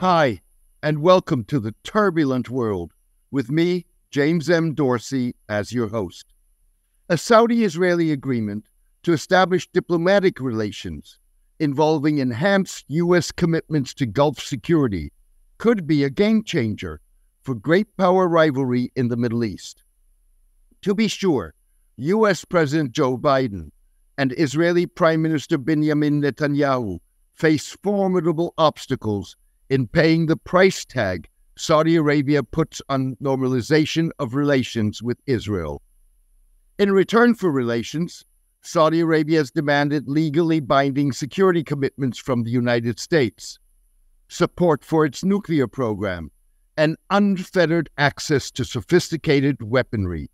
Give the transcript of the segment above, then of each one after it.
Hi, and welcome to the turbulent world with me, James M. Dorsey, as your host. A Saudi-Israeli agreement to establish diplomatic relations involving enhanced U.S. commitments to Gulf security could be a game changer for great power rivalry in the Middle East. To be sure, U.S. President Joe Biden and Israeli Prime Minister Binyamin Netanyahu face formidable obstacles in paying the price tag Saudi Arabia puts on normalization of relations with Israel. In return for relations, Saudi Arabia has demanded legally binding security commitments from the United States, support for its nuclear program, and unfettered access to sophisticated weaponry,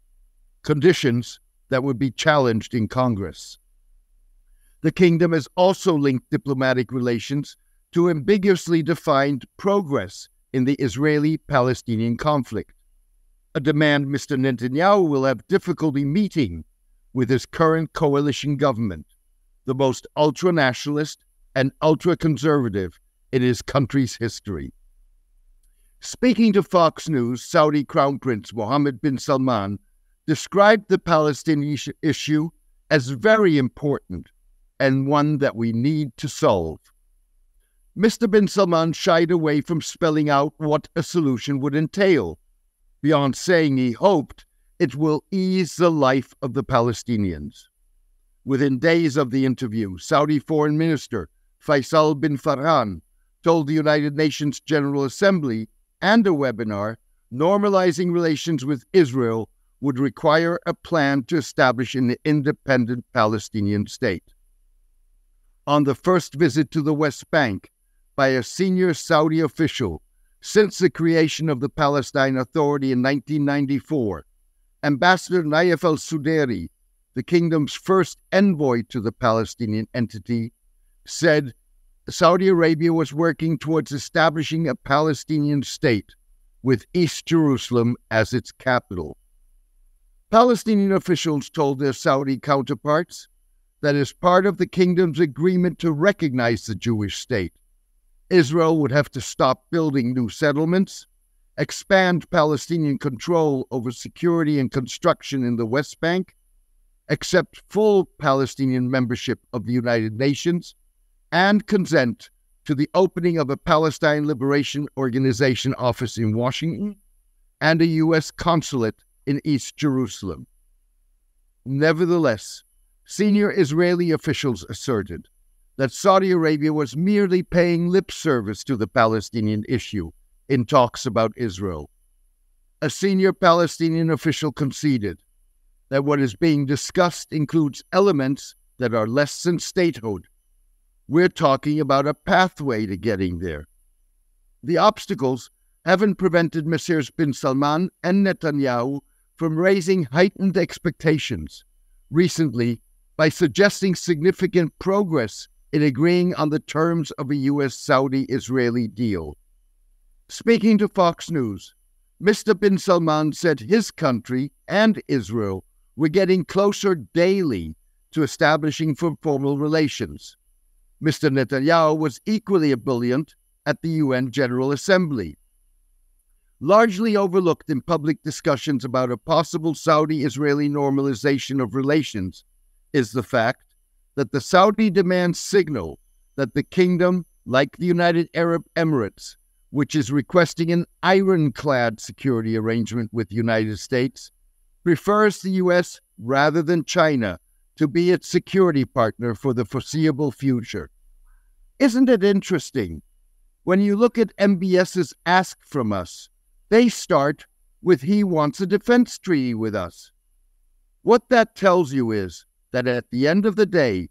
conditions that would be challenged in Congress. The kingdom has also linked diplomatic relations to ambiguously defined progress in the Israeli-Palestinian conflict, a demand Mr. Netanyahu will have difficulty meeting with his current coalition government, the most ultra-nationalist and ultra-conservative in his country's history. Speaking to Fox News, Saudi Crown Prince Mohammed bin Salman described the Palestinian issue as very important and one that we need to solve. Mr. bin Salman shied away from spelling out what a solution would entail, beyond saying he hoped it will ease the life of the Palestinians. Within days of the interview, Saudi Foreign Minister Faisal bin Farhan told the United Nations General Assembly and a webinar normalizing relations with Israel would require a plan to establish an independent Palestinian state. On the first visit to the West Bank by a senior Saudi official since the creation of the Palestine Authority in 1994, Ambassador Naif al-Sudairi, the kingdom's first envoy to the Palestinian entity, said Saudi Arabia was working towards establishing a Palestinian state with East Jerusalem as its capital. Palestinian officials told their Saudi counterparts that as part of the kingdom's agreement to recognize the Jewish state, Israel would have to stop building new settlements, expand Palestinian control over security and construction in the West Bank, accept full Palestinian membership of the United Nations, and consent to the opening of a Palestine Liberation Organization office in Washington and a U.S. consulate in East Jerusalem. Nevertheless, senior Israeli officials asserted that Saudi Arabia was merely paying lip service to the Palestinian issue in talks about Israel. A senior Palestinian official conceded that what is being discussed includes elements that are less than statehood. We're talking about a pathway to getting there. The obstacles haven't prevented Messieurs bin Salman and Netanyahu from raising heightened expectations recently by suggesting significant progress in agreeing on the terms of a U.S.-Saudi-Israeli deal. Speaking to Fox News, Mr. bin Salman said his country and Israel were getting closer daily to establishing formal relations. Mr. Netanyahu was equally ebullient at the UN General Assembly. Largely overlooked in public discussions about a possible Saudi-Israeli normalization of relations is the fact that the Saudi demands signal that the kingdom, like the United Arab Emirates, which is requesting an ironclad security arrangement with the United States, prefers the U.S. rather than China to be its security partner for the foreseeable future. Isn't it interesting? When you look at MBS's ask from us, they start with he wants a defense treaty with us. What that tells you is that at the end of the day,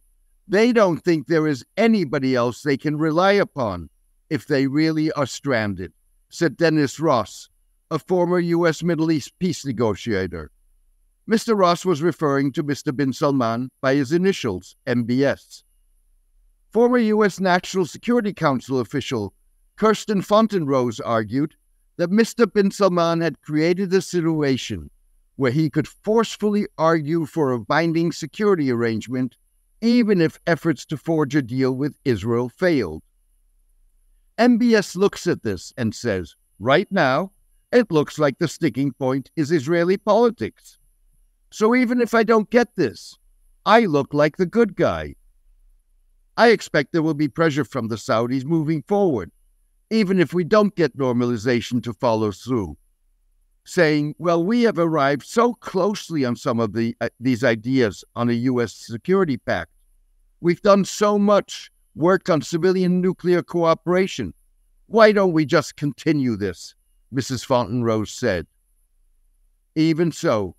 they don't think there is anybody else they can rely upon if they really are stranded, said Dennis Ross, a former U.S. Middle East peace negotiator. Mr. Ross was referring to Mr. bin Salman by his initials, MBS. Former U.S. National Security Council official Kirsten Fontenrose argued that Mr. bin Salman had created a situation where he could forcefully argue for a binding security arrangement even if efforts to forge a deal with Israel failed. MBS looks at this and says, right now, it looks like the sticking point is Israeli politics. So even if I don't get this, I look like the good guy. I expect there will be pressure from the Saudis moving forward, even if we don't get normalization to follow through, saying, well, we have arrived so closely on some of these ideas on a U.S. security pact. We've done so much work on civilian nuclear cooperation. Why don't we just continue this? Mrs. Fontenrose said. Even so,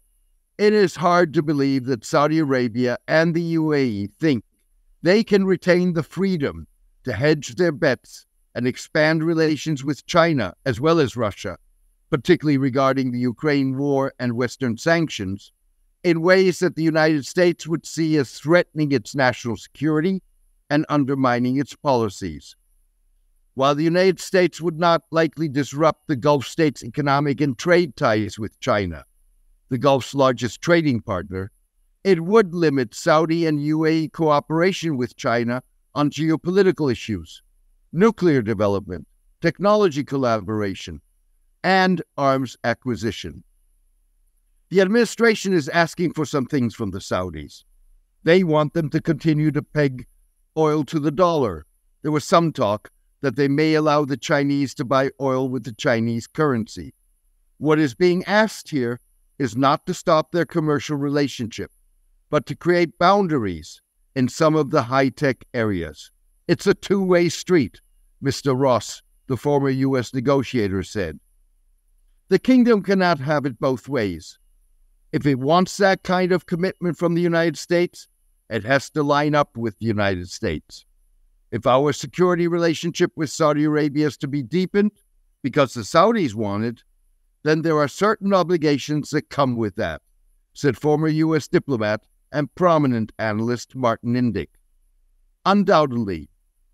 it is hard to believe that Saudi Arabia and the UAE think they can retain the freedom to hedge their bets and expand relations with China as well as Russia, particularly regarding the Ukraine war and Western sanctions, in ways that the United States would see as threatening its national security and undermining its policies. While the United States would not likely disrupt the Gulf states' economic and trade ties with China, the Gulf's largest trading partner, it would limit Saudi and UAE cooperation with China on geopolitical issues, nuclear development, technology collaboration, and arms acquisition. The administration is asking for some things from the Saudis. They want them to continue to peg oil to the dollar. There was some talk that they may allow the Chinese to buy oil with the Chinese currency. What is being asked here is not to stop their commercial relationship, but to create boundaries in some of the high-tech areas. It's a two-way street, Mr. Ross, the former U.S. negotiator, said. The kingdom cannot have it both ways. If it wants that kind of commitment from the United States, it has to line up with the United States. If our security relationship with Saudi Arabia is to be deepened because the Saudis want it, then there are certain obligations that come with that, said former U.S. diplomat and prominent analyst Martin Indyk. Undoubtedly,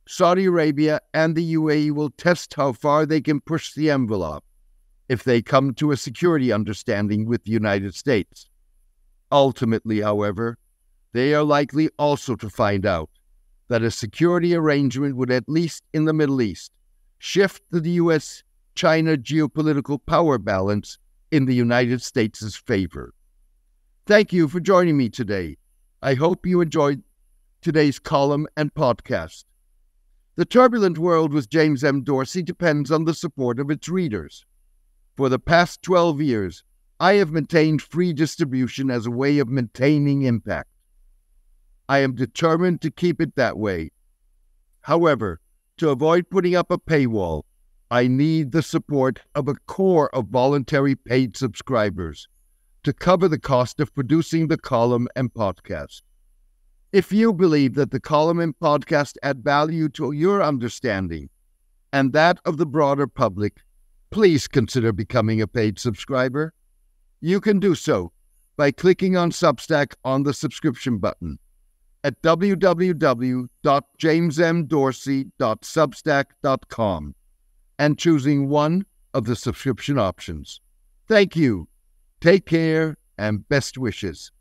Saudi Arabia and the UAE will test how far they can push the envelope if they come to a security understanding with the United States. Ultimately, however, they are likely also to find out that a security arrangement would, at least in the Middle East, shift the U.S.-China geopolitical power balance in the United States' favor. Thank you for joining me today. I hope you enjoyed today's column and podcast. The Turbulent World with James M. Dorsey depends on the support of its readers. For the past 12 years, I have maintained free distribution as a way of maintaining impact. I am determined to keep it that way. However, to avoid putting up a paywall, I need the support of a core of voluntary paid subscribers to cover the cost of producing the column and podcast. If you believe that the column and podcast add value to your understanding and that of the broader public, please consider becoming a paid subscriber. You can do so by clicking on Substack on the subscription button at www.jamesmdorsey.substack.com and choosing one of the subscription options. Thank you. Take care and best wishes.